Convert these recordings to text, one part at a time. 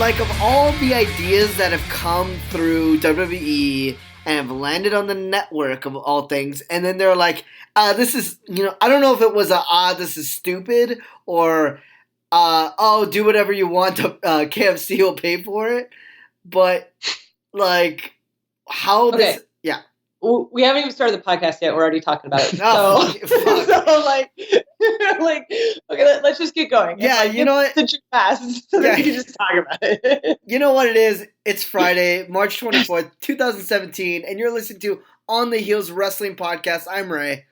like, of all the ideas that have come through WWE and have landed on the network of all things, and then they're like, this is, I don't know if it was this is stupid, or, do whatever you want, KFC will pay for it, but, like, how okay. this, yeah. We haven't even started the podcast yet. We're already talking about it. Okay, let's just get going. Yeah, and, you know what? Sit fast so that we can just talk about it. You know what it is? It's Friday, March 24th, 2017, and you're listening to On the Heels Wrestling Podcast. I'm Ray.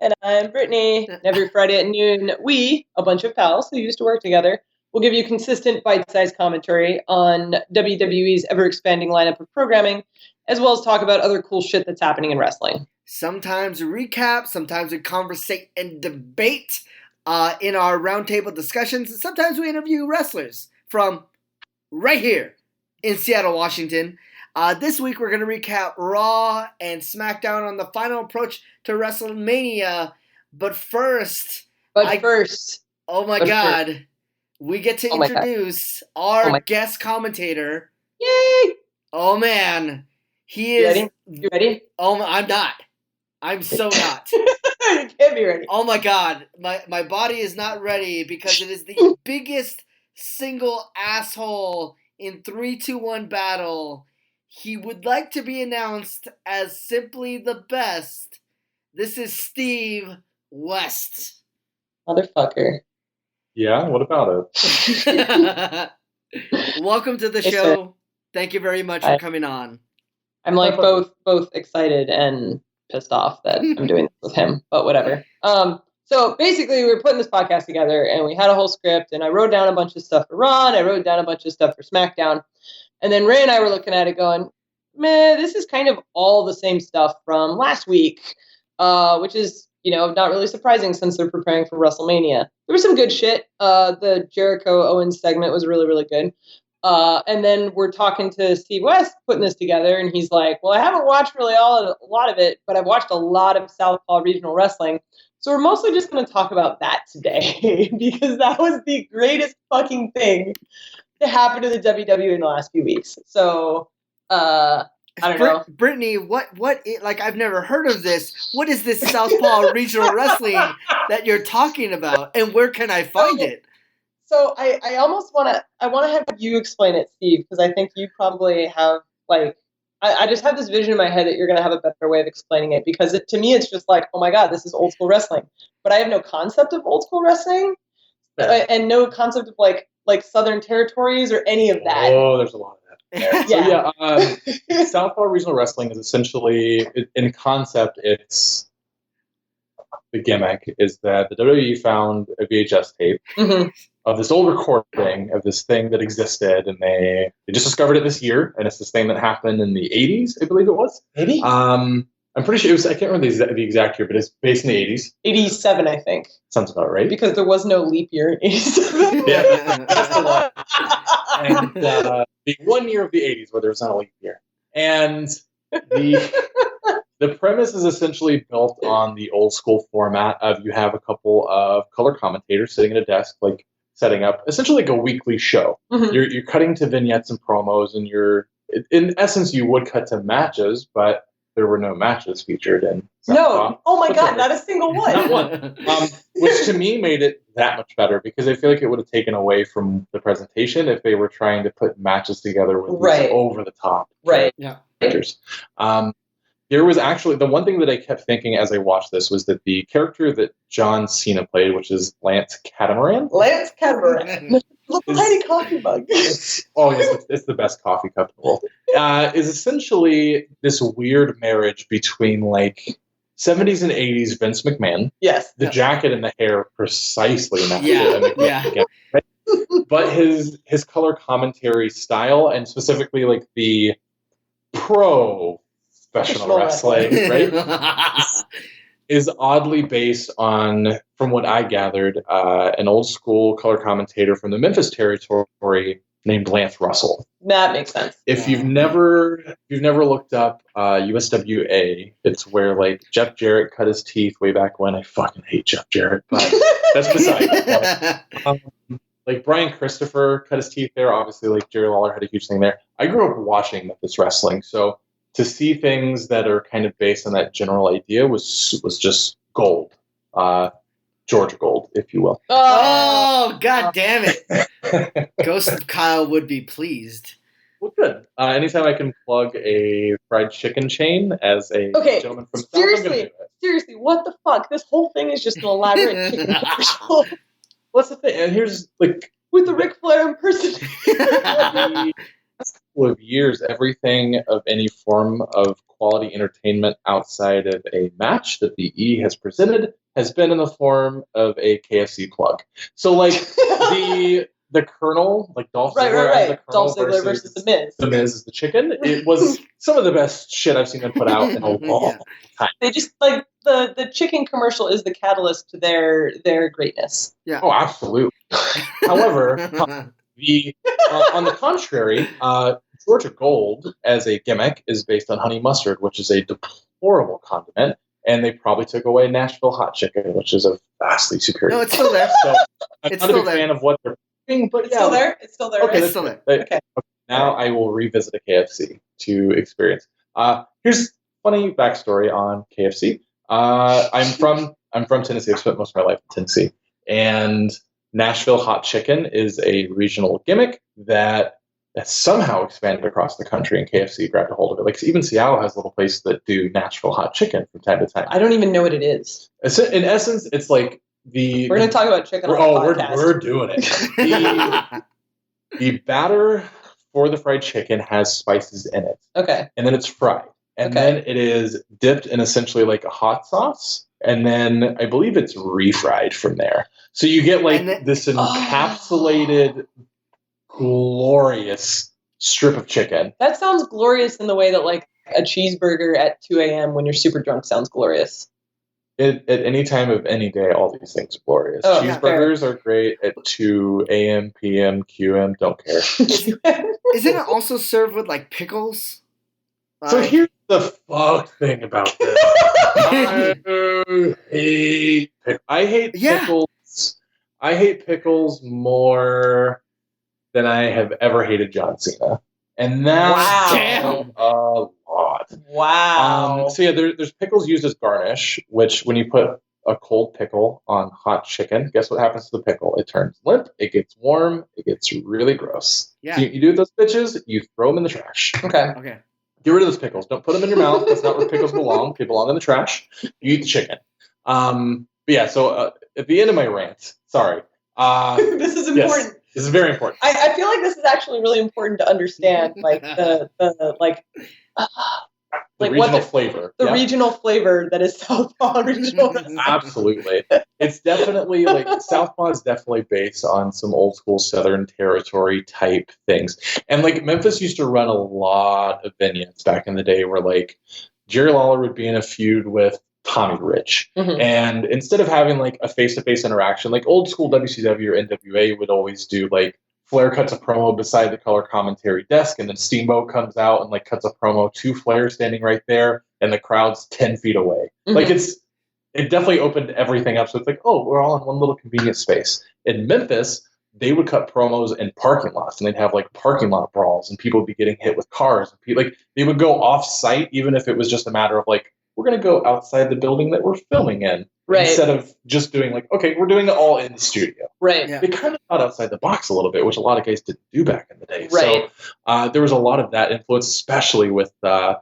And I'm Brittany. And every Friday at noon, we, a bunch of pals who used to work together, will give you consistent bite-sized commentary on WWE's ever-expanding lineup of programming, as well as talk about other cool shit that's happening in wrestling. Sometimes we recap, sometimes we conversate and debate in our roundtable discussions, and sometimes we interview wrestlers from right here in Seattle, Washington. This week we're going to recap Raw and Smackdown on the final approach to WrestleMania. But first... Oh my God. We get to introduce our guest commentator. Yay! Oh man. He is... You ready? Oh, I'm not. I'm so not. You can't be ready. Oh my God. My body is not ready because it is the biggest single asshole in 3-2-1 battle. He would like to be announced as simply the best. This is Steve West. Motherfucker. Yeah, what about it? Welcome to the show. Thank you very much for coming on. I'm like both excited and pissed off that I'm doing this with him, but whatever. So basically we were putting this podcast together and we had a whole script and I wrote down a bunch of stuff for Raw and I wrote down a bunch of stuff for SmackDown. And then Ray and I were looking at it going, man, this is kind of all the same stuff from last week, which is, not really surprising since they're preparing for WrestleMania. There was some good shit. The Jericho Owens segment was really, really good. And then we're talking to Steve West, putting this together, and he's like, well, I haven't watched really a lot of it, but I've watched a lot of Southpaw Regional Wrestling. So we're mostly just going to talk about that today because that was the greatest fucking thing to happen to the WWE in the last few weeks. So, I don't know. Brittany, I've never heard of this. What is this Southpaw Regional Wrestling that you're talking about? And where can I find it? So I almost want to have you explain it, Steve, because I think you probably have, I just have this vision in my head that you're going to have a better way of explaining it, because to me it's just like, oh my God, this is old school wrestling. But I have no concept of old school wrestling and no concept of like Southern territories or any of that. Oh, there's a lot of that. Southpaw Regional Wrestling is essentially, in concept, it's the gimmick is that the WWE found a VHS tape of this old recording of this thing that existed, and they just discovered it this year, and it's this thing that happened in the 80s, I believe it was. 80s? I'm pretty sure it was, I can't remember the exact year, but it's based in the 80s. 87, I think. Sounds about right. Because there was no leap year in 87. Yeah, that's the one. And the 1 year of the 80s where there was not a leap year. And the premise is essentially built on the old school format of you have a couple of color commentators sitting at a desk, setting up essentially like a weekly show. Mm-hmm. You're cutting to vignettes and promos, and in essence, you would cut to matches, but there were no matches featured in Southpaw. No. Oh my God, not a single one. Not one. Which to me made it that much better, because I feel like it would have taken away from the presentation if they were trying to put matches together with over the top characters. There was actually, the one thing that I kept thinking as I watched this was that the character that John Cena played, which is Lance Catamaran. Lance Catamaran. Little tiny coffee mug. It's the best coffee cup in the world. Is essentially this weird marriage between 70s and 80s Vince McMahon. Yes. The jacket and the hair precisely match. But his color commentary style, and specifically the professional wrestling, right? is oddly based on, from what I gathered, an old school color commentator from the Memphis territory named Lance Russell. That makes sense. If you've never looked up USWA, it's where Jeff Jarrett cut his teeth way back when. I fucking hate Jeff Jarrett, but that's beside it. like Brian Christopher cut his teeth there. Obviously, like Jerry Lawler had a huge thing there. I grew up watching Memphis wrestling, so to see things that are kind of based on that general idea was just gold. Georgia gold, if you will. Oh, god damn it. Ghost of Kyle would be pleased. Well, good. Anytime I can plug a fried chicken chain as a gentleman from South, I'm gonna do it. Seriously, what the fuck? This whole thing is just an elaborate chicken commercial. What's the thing? And here's like with the Ric Flair impersonation. The last couple of years, everything of any form of quality entertainment outside of a match that the E has presented has been in the form of a KFC plug. So like the Colonel, like Dolph Ziggler, as the Colonel Dolph Ziggler versus The Miz. The Miz is the chicken. It was some of the best shit I've seen them put out in a long time. They just like the chicken commercial is the catalyst to their greatness. Yeah. Oh, absolutely. However, on the contrary, Georgia Gold as a gimmick is based on honey mustard, which is a deplorable condiment, and they probably took away Nashville hot chicken, which is a vastly superior. No, it's still there. So I'm not a big fan of what they're doing, but it's still there. It's still there. Okay, right? it's still there. Okay. Now I will revisit a KFC to experience. Here's funny backstory on KFC. I'm from Tennessee. I've spent most of my life in Tennessee, and Nashville hot chicken is a regional gimmick that somehow expanded across the country, and KFC grabbed a hold of it. Like even Seattle has little places that do Nashville hot chicken from time to time. I don't even know what it is. In essence, it's like we're going to talk about chicken on the podcast. We're doing it. The batter for the fried chicken has spices in it. Okay. And then it's fried. And then it is dipped in essentially like a hot sauce. And then I believe it's refried from there. So you get like this encapsulated, glorious strip of chicken. That sounds glorious in the way that like a cheeseburger at 2 a.m. when you're super drunk sounds glorious. At any time of any day, all these things are glorious. Oh, cheeseburgers are great at 2 a.m., p.m., q.m., don't care. Isn't it also served with like pickles? So here's the fuck thing about this. I hate pickles. I hate pickles more than I have ever hated John Cena. And that's a lot. Wow. So yeah, there's pickles used as garnish, which when you put a cold pickle on hot chicken, guess what happens to the pickle? It turns limp, it gets warm, it gets really gross. Yeah. So you do those bitches, you throw them in the trash. Okay. Get rid of those pickles. Don't put them in your mouth. That's not where pickles belong. They belong in the trash. You eat the chicken. But yeah, so at the end of my rant, sorry. This is important. Yes, this is very important. I feel like this is actually really important to understand, like the regional flavor. The regional flavor that is Southpaw Regional Wrestling. Absolutely. It's definitely like Southpaw is definitely based on some old school Southern Territory type things. And like Memphis used to run a lot of vignettes back in the day where like Jerry Lawler would be in a feud with Tommy Rich. Mm-hmm. And instead of having like a face-to-face interaction, like old school WCW or NWA would always do like Flair cuts a promo beside the color commentary desk, and then Steamboat comes out and like cuts a promo to Flair standing right there, and the crowd's 10 feet away. Mm-hmm. Like it definitely opened everything up. So it's like, oh, we're all in one little convenient space. In Memphis, they would cut promos in parking lots, and they'd have like parking lot brawls, and people would be getting hit with cars. And like they would go off site, even if it was just a matter of like, we're going to go outside the building that we're filming in. Right. Instead of just doing like, okay, we're doing it all in the studio. Right. Yeah. They kind of thought outside the box a little bit, which a lot of guys didn't do back in the day. Right. So there was a lot of that influence, especially with the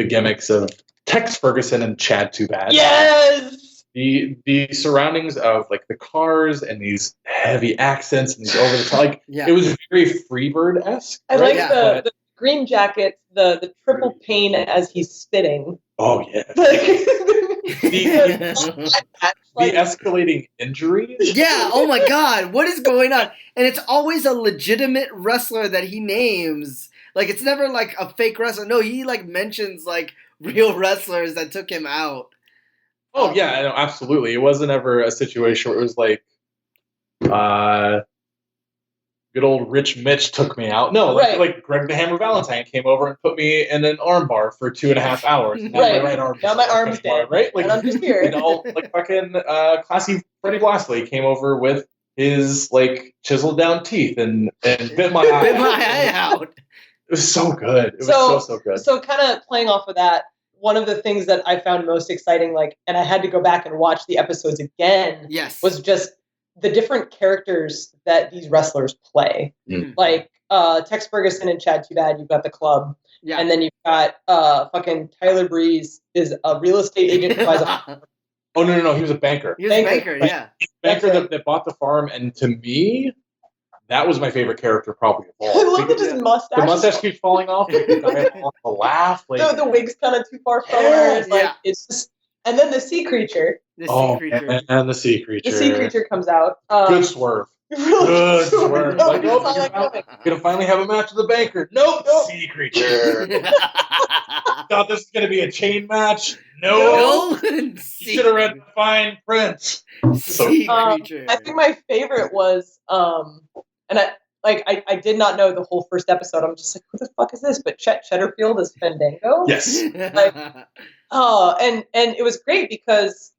gimmicks of Tex Ferguson and Chad Too Bad. Yes. The surroundings of like the cars and these heavy accents and these over the top, like it was very Freebird-esque. I like the green jacket, the triple pain as he's spitting. Oh yeah. The escalating injuries. Yeah. Oh my God. What is going on? And it's always a legitimate wrestler that he names. Like it's never like a fake wrestler. No, he like mentions like real wrestlers that took him out. Oh yeah, no, absolutely. It wasn't ever a situation where it was like, good old Rich Mitch took me out. No, like Greg the Hammer Valentine came over and put me in an armbar for 2.5 hours. Now my right arm. Now my arm's dead. Right? Like, and I'm just here. Like fucking classy Freddie Blassley came over with his like chiseled down teeth and bit my eye. Bit my eye out. It was so good. It was so good. So kind of playing off of that, one of the things that I found most exciting, like, and I had to go back and watch the episodes again, Yes. was just the different characters that these wrestlers play. Like Tex Ferguson and Chad Too Bad, you've got the club. Yeah. And then you've got fucking Tyler Breeze is a real estate agent who buys a Oh, no. He was a banker. He was a banker, yeah. Banker that bought the farm. And to me, that was my favorite character probably of all. I love that his mustache. The mustache keeps falling off. The laugh. Like, the wig's kind of too far forward. It's like, it's just... And then the sea creature. The sea creature. And the sea creature. The sea creature comes out. Good swerve. Good swerve. No, Like, you're gonna finally have a match with the banker. Nope. Sea creature. Thought this was gonna be a chain match. No. You should have read the fine print. Sea creature. I think my favorite was, and I did not know the whole first episode. I'm just like, who the fuck is this? But Chet Cheddarfield is Fandango. Yes. And it was great because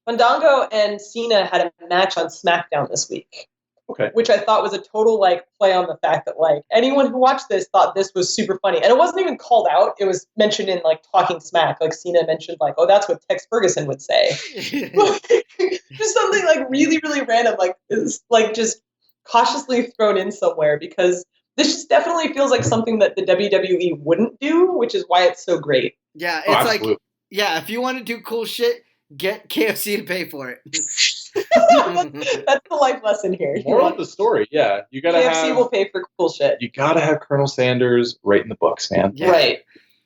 Fandango and Cena had a match on SmackDown this week. Okay. Which I thought was a total like play on the fact that like anyone who watched this thought this was super funny. And it wasn't even called out. It was mentioned in like Talking Smack. Like Cena mentioned like, oh, that's what Tex Ferguson would say. Just something like really, really random, like is like just cautiously thrown in somewhere because this just definitely feels like something that the WWE wouldn't do, which is why it's so great. Yeah, it's like, yeah, if you want to do cool shit, get KFC to pay for it. That's the life lesson here. Moral of the story, yeah. You gotta KFC will pay for cool shit. You gotta have Colonel Sanders right in the books, man. Yeah. Right.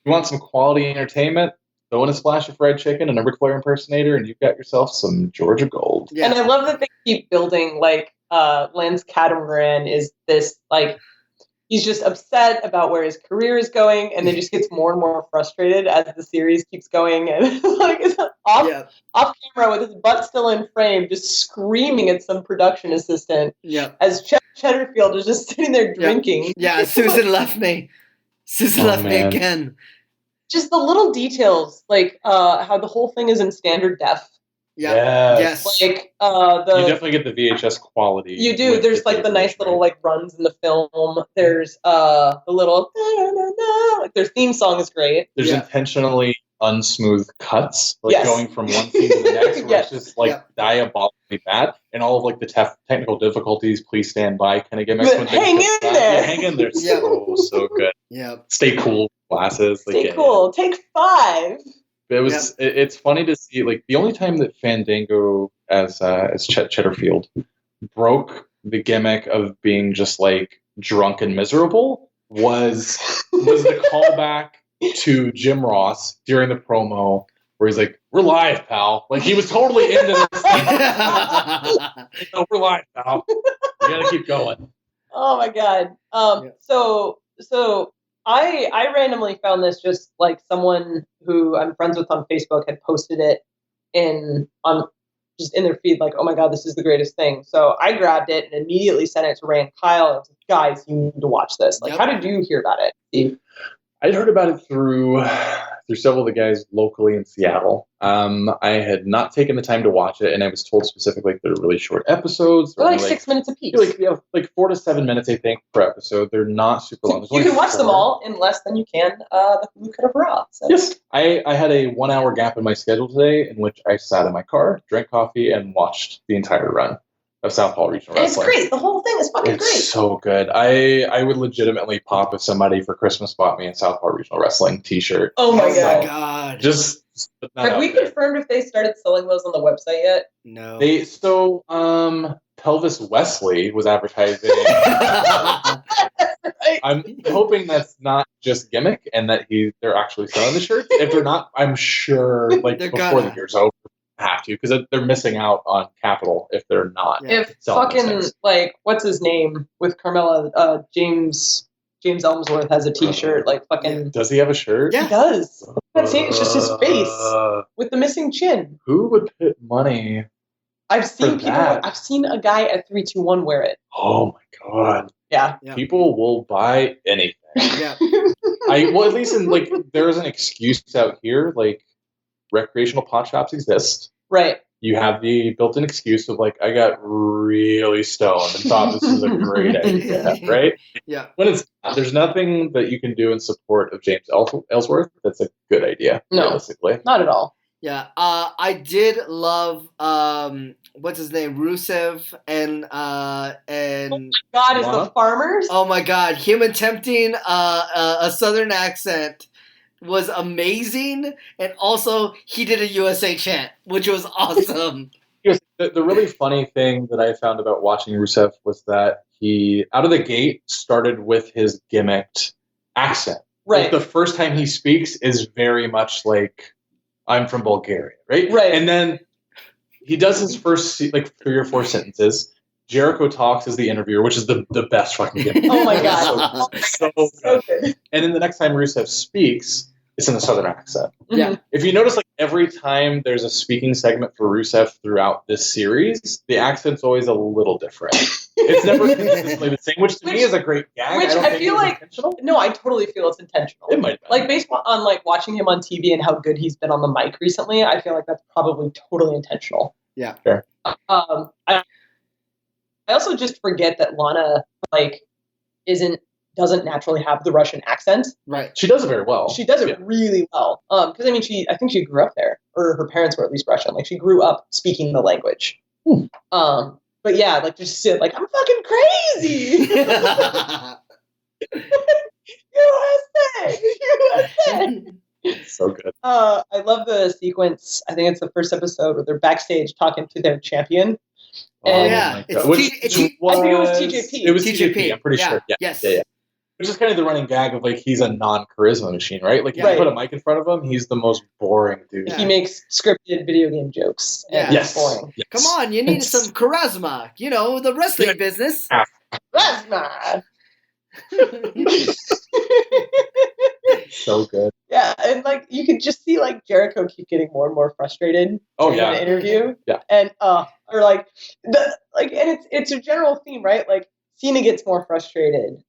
You want some quality entertainment? Throw in a splash of fried chicken and a Ric Flair impersonator, and you've got yourself some Georgia Gold. Yeah. And I love that they keep building, like, Lance Catamaran is this, like, he's just upset about where his career is going, and then just gets more and more frustrated as the series keeps going, and like is off camera with his butt still in frame, just screaming at some production assistant. Yeah. As Cheddarfield is just sitting there drinking. Yeah, Susan left me. Susan left me again. Just the little details, like how the whole thing is in standard def. Yeah. Yes. Like you definitely get the VHS quality. You do. There's like the nice little like runs in the film. There's the little like their theme song is great. There's intentionally unsmooth cuts, like going from one scene to the next, where it's just like diabolically bad, and all of like the technical difficulties. Please stand by, kind of gimmicks. Hang in there. Yeah, hang in there. So good. Yeah. Stay cool. Glasses. Stay cool. Take 5. It was. It's funny to see. Like the only time that Fandango, as Chet Cheddarfield, broke the gimmick of being just like drunk and miserable was the callback to Jim Ross during the promo where he's like, "We're live, pal." Like he was totally into this. We're live, pal. You gotta keep going. Oh my god. So I randomly found this just like someone who I'm friends with on Facebook had posted it in their feed, like, oh my god, this is the greatest thing. So I grabbed it and immediately sent it to Ray and Kyle and said, guys, you need to watch this. Like, how did you hear about it, Steve? I'd heard about it through several of the guys locally in Seattle. I had not taken the time to watch it, and I was told specifically they're really short episodes. They're like 6 minutes apiece. Like 4 to 7 minutes, I think, per episode. They're not super long. You can watch them all in less than you can the Hulu cut of Raw. So. Yes. I had a 1 hour gap in my schedule today in which I sat in my car, drank coffee, and watched the entire run of Southpaw Regional Wrestling. It's great. The whole thing is fucking great. It's so good. I would legitimately pop if somebody for Christmas bought me a Southpaw Regional Wrestling t-shirt. Oh my god. Just have we confirmed if they started selling those on the website yet? No. Pelvis Wesley was advertising. I'm hoping that's not just gimmick and that they're actually selling the shirts. If they're not, I'm sure like before the year's over, have to, because they're missing out on capital if they're not. If fucking like what's his name with Carmella, James Elmsworth has a t-shirt, like fucking. Does he have a shirt? Yeah, he does. It's just his face with the missing chin. Who would put money? I've seen people. I've seen a guy at 321 wear it. Oh my god. Yeah. People will buy anything. Yeah. At least in like there is an excuse out here, like recreational pot shops exist. Right. you have the built-in excuse of like, I got really stoned and thought this was a great idea, right? Yeah. When there's nothing that you can do in support of James Ellsworth that's a good idea, realistically. Not at all. Yeah, I did love what's his name, Rusev, and God, is the farmers? Oh my God, him attempting a southern accent was amazing, and also he did a USA chant, which was awesome. The really funny thing that I found about watching Rusev was that he, out of the gate, started with his gimmicked accent. Right. Like the first time he speaks is very much like, I'm from Bulgaria, right? Right. And then he does his first like 3 or 4 sentences. Jericho talks as the interviewer, which is the best fucking gimmick. Oh my God. so good. And then the next time Rusev speaks, it's in a southern accent. Yeah. If you notice, like every time there's a speaking segment for Rusev throughout this series, the accent's always a little different. It's never consistently the same, which to me is a great gag. Which I feel like intentional. No, I totally feel it's intentional. It might be. Like based on like watching him on TV and how good he's been on the mic recently, I feel like that's probably totally intentional. Yeah. Sure. I also just forget that Lana like doesn't naturally have the Russian accent. Right. She does it very well. She does it really well. Because I mean, I think she grew up there, or her parents were at least Russian. Like she grew up speaking the language. But yeah, like just sit like I'm fucking crazy. USA. So good. I love the sequence. I think it's the first episode where they're backstage talking to their champion. And I think it was TJP. It was TJP. I'm pretty sure. Yeah. Yes. Yeah. Which is kind of the running gag of like he's a non-charisma machine, right? Like you put a mic in front of him, he's the most boring dude. He makes scripted video game jokes. And Yes. Boring. Yes. Come on, you need some charisma. You know, the wrestling business. Charisma. So good. Yeah, and like you could just see like Jericho keep getting more and more frustrated during the interview. Yeah. And or like and it's a general theme, right? Like Cena gets more frustrated.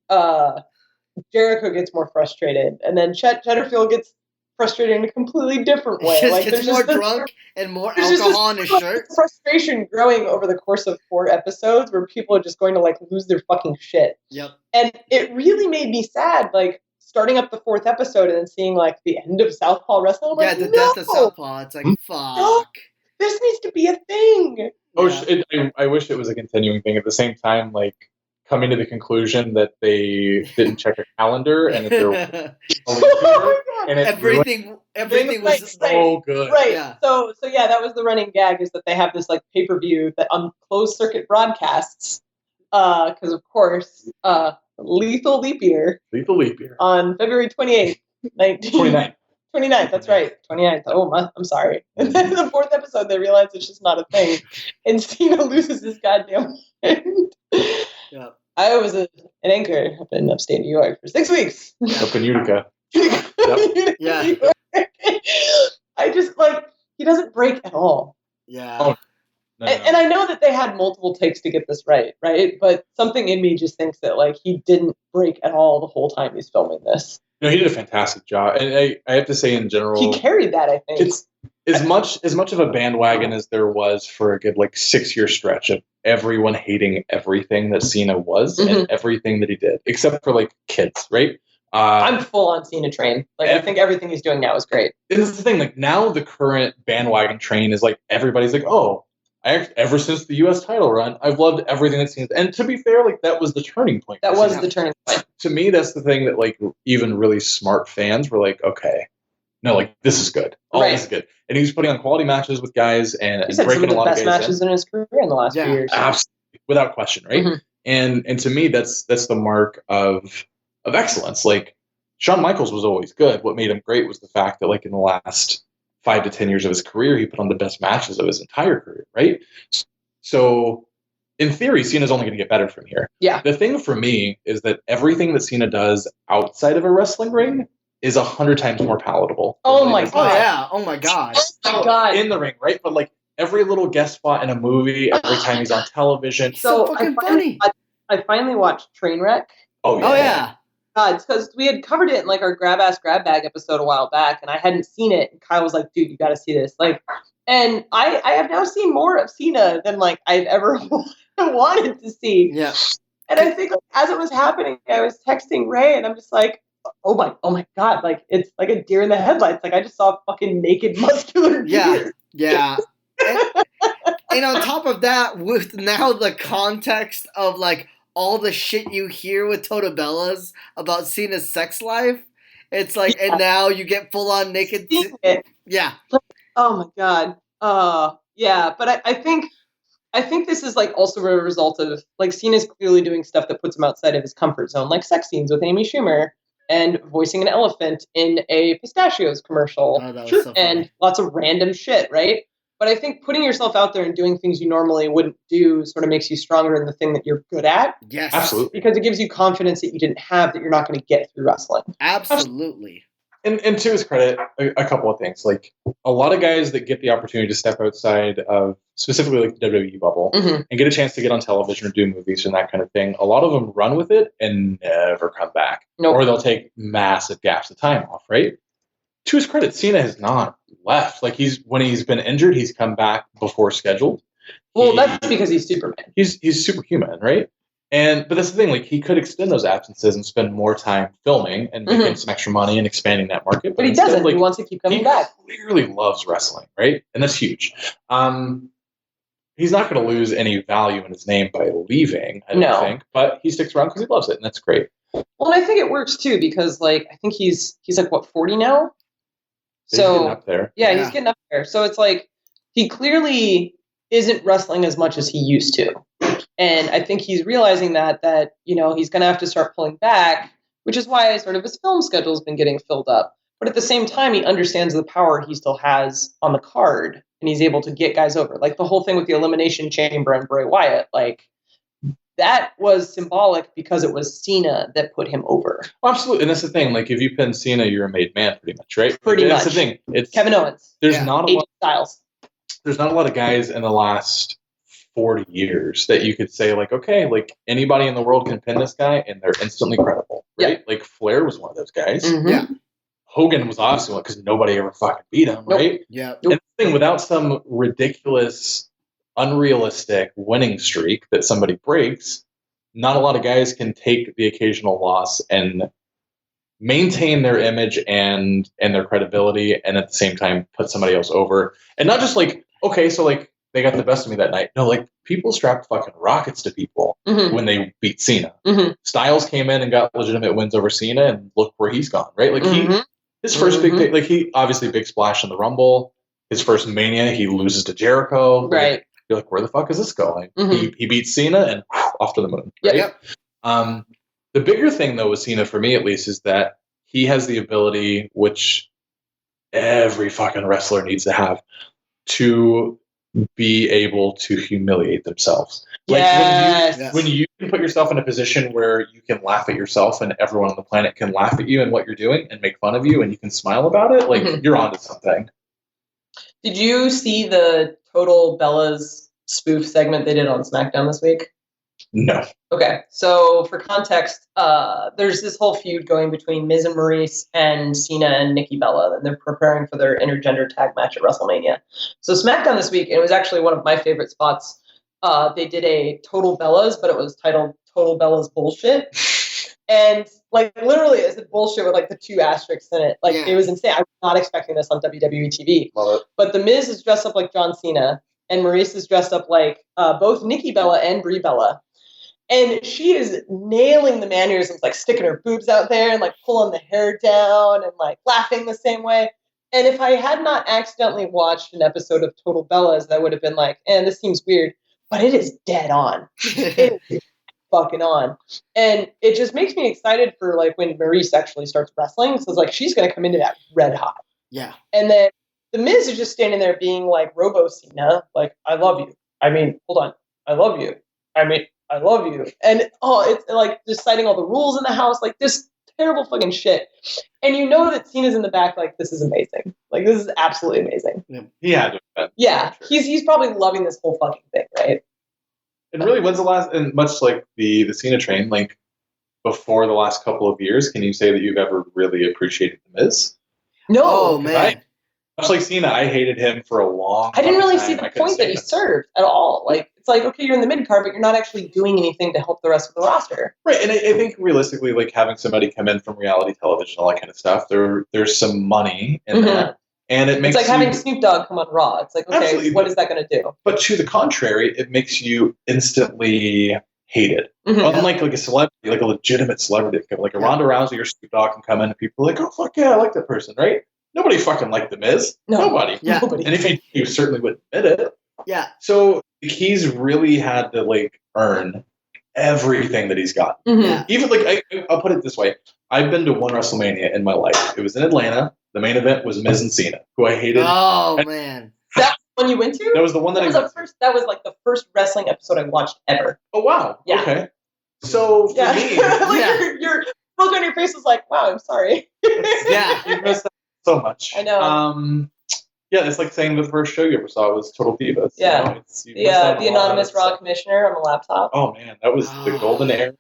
Jericho gets more frustrated, and then Chetterfield gets frustrated in a completely different way. Just like gets more drunk and more alcohol in his shirt. Frustration growing over the course of 4 episodes, where people are just going to like lose their fucking shit. Yep. And it really made me sad, like starting up the 4th episode and then seeing like the end of Southpaw Wrestling. I'm like, the death of Southpaw. It's like fuck. No, this needs to be a thing. I wish it was a continuing thing. At the same time, like coming to the conclusion that they didn't check a calendar and that they're and everything was so good. Right. Yeah. So yeah, that was the running gag, is that they have this like pay-per-view that on closed circuit broadcasts, because of course, Lethal Leap Year on February 28th, 29th, that's right. 29th. Oh, I'm sorry. And then the 4th episode, they realize it's just not a thing. And Cena loses his goddamn mind. Yeah. I was an anchor up in upstate New York for 6 weeks. Up in Utica. Yeah. I just, like, he doesn't break at all. Yeah. Oh, no. And I know that they had multiple takes to get this right? But something in me just thinks that, like, he didn't break at all the whole time he's filming this. No, he did a fantastic job. And I have to say, in general, he carried that, I think. It's as much of a bandwagon as there was for a good, like, 6-year stretch of everyone hating everything that Cena was and everything that he did, except for, like, kids, right? I'm full on Cena train. Like, I think everything he's doing now is great. And this is the thing. Like, now the current bandwagon train is, like, everybody's like, oh, ever since the U.S. title run, I've loved everything that's Cena. And to be fair, like, that was the turning point. That was the turning point. To me, that's the thing that, like, even really smart fans were like, okay, no, like, this is good. This is good. And he was putting on quality matches with guys and he's had some of the best matches in his career in the last few years. Absolutely, without question, right? And to me, that's the mark of excellence. Like, Shawn Michaels was always good. What made him great was the fact that, like, in the last 5 to 10 years of his career, he put on the best matches of his entire career, right? So, in theory, Cena's only going to get better from here. Yeah. The thing for me is that everything that Cena does outside of a wrestling ring is 100 times more palatable. Oh my god! Oh yeah! Oh my god! Oh my god! In the ring, right? But like every little guest spot in a movie, every time he's on television, so fucking funny. I finally watched Trainwreck. Oh yeah! It's because we had covered it in like our grab ass grab bag episode a while back, and I hadn't seen it. And Kyle was like, "Dude, you got to see this." Like, And I have now seen more of Cena than like I've ever wanted to see. Yeah. And I think like, as it was happening, I was texting Ray, and I'm just like, oh my god, like it's like a deer in the headlights. Like I just saw a fucking naked, muscular deer. Yeah. And on top of that, with now the context of like all the shit you hear with Total Bellas about Cena's sex life, it's like, and now you get full on naked. Yeah. Oh my god. Yeah, but I think this is like also a result of like Cena's clearly doing stuff that puts him outside of his comfort zone, like sex scenes with Amy Schumer and voicing an elephant in a pistachios commercial, Oh, that was so funny. and lots of random shit, right? But I think putting yourself out there and doing things you normally wouldn't do sort of makes you stronger in the thing that you're good at. Yes. Absolutely. Because it gives you confidence that you didn't have, that you're not going to get through wrestling. Absolutely. And to his credit, a couple of things. Like a lot of guys that get the opportunity to step outside of specifically like the WWE bubble Mm-hmm. and get a chance to get on television or do movies and that kind of thing, a lot of them run with it and never come back. Nope. Or they'll take massive gaps of time off, right? To his credit, Cena has not left. Like when he's been injured, he's come back before scheduled. Well, that's because he's Superman. He's superhuman, right? But that's the thing, like he could extend those absences and spend more time filming and making some extra money and expanding that market. But he instead, doesn't. like, He wants to keep coming he back. clearly loves wrestling, right? And that's huge. He's not going to lose any value in his name by leaving, I don't think. But he sticks around because he loves it, and that's great. Well, and I think it works too because, like, I think he's like what 40 now. So he's getting up there. Yeah, he's getting up there. So it's like he clearly isn't wrestling as much as he used to, and I think he's realizing that you know he's going to have to start pulling back, which is why sort of his film schedule has been getting filled up. But at the same time, he understands the power he still has on the card, and he's able to get guys over. Like the whole thing with the Elimination Chamber and Bray Wyatt, like that was symbolic because it was Cena that put him over. Well, absolutely, and that's the thing. Like if you pin Cena, you're a made man, pretty much, right? Pretty much. That's the thing. It's Kevin Owens. There's not a lot. Styles. There's not a lot of guys in the last 40 years that you could say like, okay, like anybody in the world can pin this guy and they're instantly credible, right? Like Flair was one of those guys. Mm-hmm. Yeah. Hogan was obviously one because nobody ever fucking beat him, right? Yeah. And the thing, without some ridiculous, unrealistic winning streak that somebody breaks, not a lot of guys can take the occasional loss and maintain their image and their credibility, and at the same time put somebody else over. And not just like, okay, so like they got the best of me that night. No, like people strapped fucking rockets to people when they beat Cena. Styles came in and got legitimate wins over Cena, and look where he's gone, right? Like his first big thing, like he obviously big splash in the Rumble. His first Mania, he loses to Jericho. Right. Like, you're like, where the fuck is this going? He beats Cena and off to the moon. Right? Yep. The bigger thing, though, with Cena, for me at least, is that he has the ability, which every fucking wrestler needs to have, to be able to humiliate themselves. Like when you can put yourself in a position where you can laugh at yourself and everyone on the planet can laugh at you and what you're doing and make fun of you and you can smile about it, like you're onto something. Did you see the Total Bellas spoof segment they did on SmackDown this week? No. Okay, so for context, there's this whole feud going between Miz and Maurice and Cena and Nikki Bella, and they're preparing for their intergender tag match at WrestleMania. So SmackDown this week, and it was actually one of my favorite spots. They did a Total Bellas, but it was titled Total Bellas Bullshit. And like literally it's a bullshit with like the 2 asterisks in it. Like it was insane. I was not expecting this on WWE TV. Love it. But the Miz is dressed up like John Cena, and Maurice is dressed up like both Nikki Bella and Brie Bella. And she is nailing the mannerisms, like sticking her boobs out there and like pulling the hair down and like laughing the same way. And if I had not accidentally watched an episode of Total Bellas, I would have been like, this seems weird. But it is dead on. It is fucking on. And it just makes me excited for like when Maurice actually starts wrestling. So it's like she's going to come into that red hot. Yeah. And then the Miz is just standing there being like Robo Cena, like, I love you. I mean, hold on. I love you. I mean, I love you. And it's like just citing all the rules in the house, like this terrible fucking shit. And you know that Cena's in the back, like, this is amazing. Like, this is absolutely amazing. He had to have been. Yeah. Sure. He's probably loving this whole fucking thing, right? And really, when's the last, and much like the Cena train, like before the last couple of years, can you say that you've ever really appreciated The Miz? No. Oh, man. Much like Cena, I hated him for a long time. I didn't really see the point that he served at all. Like, it's like, okay, you're in the mid-card, but you're not actually doing anything to help the rest of the roster. Right, and I think realistically, like having somebody come in from reality television, all that kind of stuff, there's some money in that. And it makes it's like having Snoop Dogg come on Raw. It's like, okay, absolutely. What is that going to do? But to the contrary, it makes you instantly hated. Unlike like a celebrity, like a legitimate celebrity, like a Ronda Rousey or Snoop Dogg can come in and people are like, oh, fuck yeah, I like that person, right? Nobody fucking liked The Miz. No. Nobody. Yeah. Nobody. And if you certainly wouldn't admit it. Yeah. So he's really had to like earn everything that he's got. Yeah. Even like I'll put it this way: I've been to one WrestleMania in my life. It was in Atlanta. The main event was Miz and Cena, who I hated. Oh man, that's the one you went to? That was the one that That was like the first wrestling episode I watched ever. Oh wow. Yeah. Okay. So for me, like your look on your face was like, wow, I'm sorry. Yeah. You missed out so much. I know. Yeah, it's like saying the first show you ever saw was Total Divas. Yeah. The anonymous Raw commissioner on the laptop. Oh man, that was the golden era.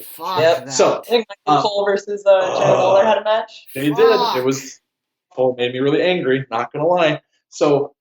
Fuck. Yep. So I think Michael Cole versus Jerry Lawler had a match. They did. It was made me really angry, not gonna lie. So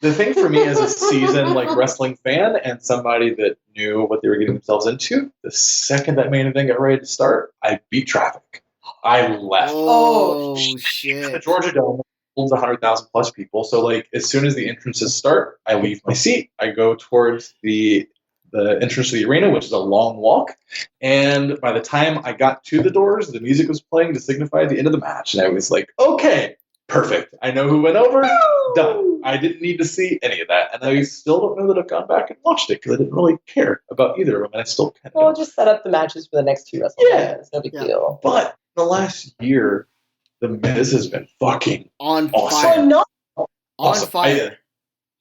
the thing for me as a seasoned like wrestling fan and somebody that knew what they were getting themselves into, the second that main event got ready to start, I beat traffic. I left. Oh shit. The Georgia Dome holds 100,000 plus people. So like as soon as the entrances start, I leave my seat. I go towards the entrance to the arena, which is a long walk. And by the time I got to the doors, the music was playing to signify the end of the match. And I was like, okay, perfect. I know who went over. Done. I didn't need to see any of that. And I still don't know that I've gone back and watched it because I didn't really care about either of them. And I still kind of. Well, just set up the matches for the next two WrestleManias. Yeah. It's no big deal. But the last year, The Miz has been fucking on awesome. fire. No. On fire.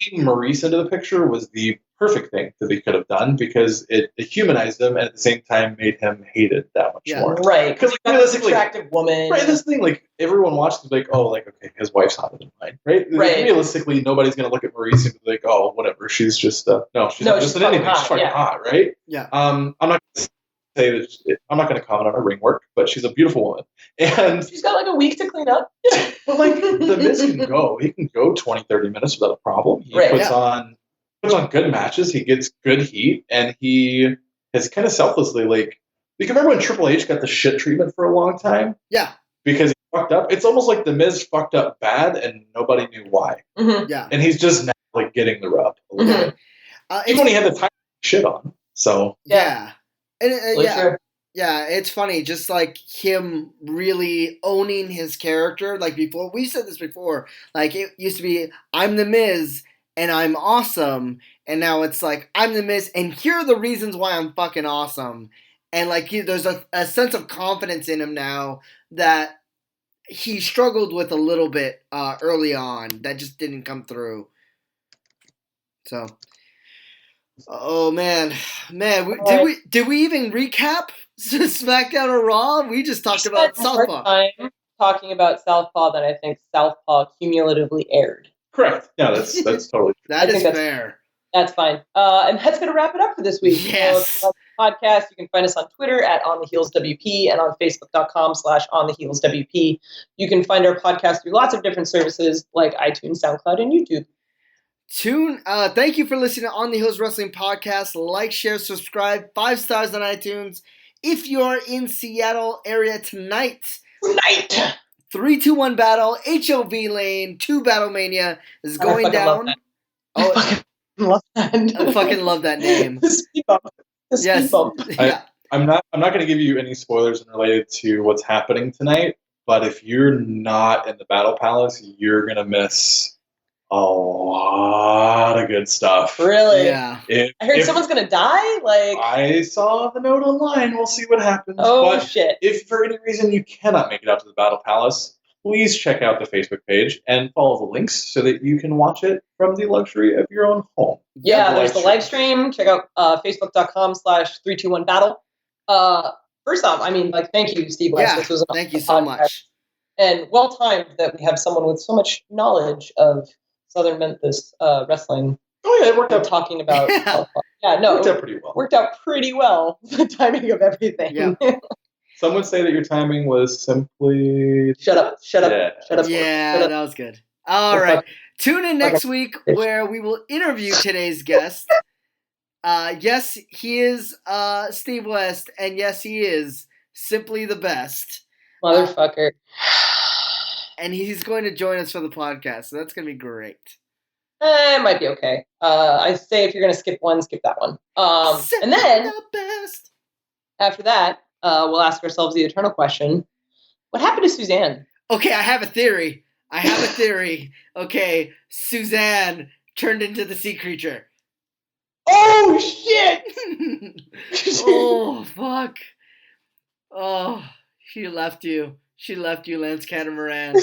Bringing Maurice into the picture was the perfect thing that they could have done because it humanized him and at the same time made him hated that much more. Right. Because like, he's got this attractive woman. Right. This thing, like everyone watched it, like, oh, like okay, his wife's hotter than mine. Right. Right. Realistically, nobody's gonna look at Maurice and be like, oh, whatever. She's just she's not just an anything. She's fucking hot, right? Yeah. I'm not gonna say that. I'm not gonna comment on her ring work, but she's a beautiful woman, and she's got like a week to clean up. But like the Miz can go. He can go 20, 30 minutes without a problem. He puts on good matches. He gets good heat, and he has kind of selflessly like. You can remember when Triple H got the shit treatment for a long time? Yeah. Because he fucked up. It's almost like the Miz fucked up bad, and nobody knew why. Mm-hmm. Yeah. And he's just now like getting the rub a little bit. Even when he had the time shit on. So yeah. And, Sure. Yeah, it's funny, just like him really owning his character. Like before, we said this before, like it used to be, I'm the Miz and I'm awesome. And now it's like, I'm the Miz and here are the reasons why I'm fucking awesome. And like there's a sense of confidence in him now that he struggled with a little bit early on that just didn't come through. So, oh man, did we even recap SmackDown or Raw? We just talked about Southpaw. Time talking about Southpaw that I think Southpaw cumulatively aired. Correct. Yeah, that's totally true. That is fair. That's fine. And that's going to wrap it up for this week. Yes. So, podcast. You can find us on Twitter at OnTheHeelsWP and on Facebook.com/OnTheHeelsWP. You can find our podcast through lots of different services like iTunes, SoundCloud, and YouTube. Thank you for listening to On the Heels Wrestling Podcast. Like, share, subscribe, 5 stars on iTunes. If you are in Seattle area tonight, 3-2-1 battle, HOV Lane, 2 Battlemania is going down. I love that. I fucking love that name. The speed bump. Yes. Yeah. I'm not going to give you any spoilers related to what's happening tonight, but if you're not in the Battle Palace, you're going to miss a lot of good stuff. Really? Yeah. I heard someone's going to die? Like I saw the note online. We'll see what happens. Oh, shit. If for any reason you cannot make it out to the Battle Palace, please check out the Facebook page and follow the links so that you can watch it from the luxury of your own home. Yeah, there's the live stream. Check out Facebook.com/321battle. First off, I mean, like, thank you, Steve. Yeah, this was thank you so much. And well timed that we have someone with so much knowledge of Southern Memphis wrestling. Oh yeah, it worked out. Talking about it worked out pretty well. Worked out pretty well. The timing of everything. Yeah. Some would say that your timing was simply shut up. Yeah, that was good. All right. Tune in next week where we will interview today's guest. Yes, he is Steve West, and yes, he is simply the best. Motherfucker. And he's going to join us for the podcast, so that's going to be great. It might be okay. I say if you're going to skip one, skip that one. And then, the best. After that, we'll ask ourselves the eternal question, what happened to Suzanne? Okay, I have a theory. Okay, Suzanne turned into the sea creature. Oh, shit! Oh, fuck. Oh, she left you. Lance Catamaran.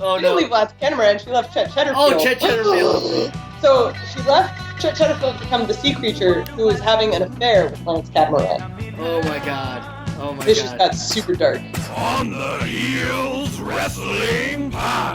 Oh, She didn't leave Lance Catamaran, she left Chet Cheddarfield. Oh, Chet Cheddarfield. So she left Chet Cheddarfield to become the sea creature who was having an affair with Lance Catamaran. Oh my god. This just got super dark. On the Heels Wrestling Podcast.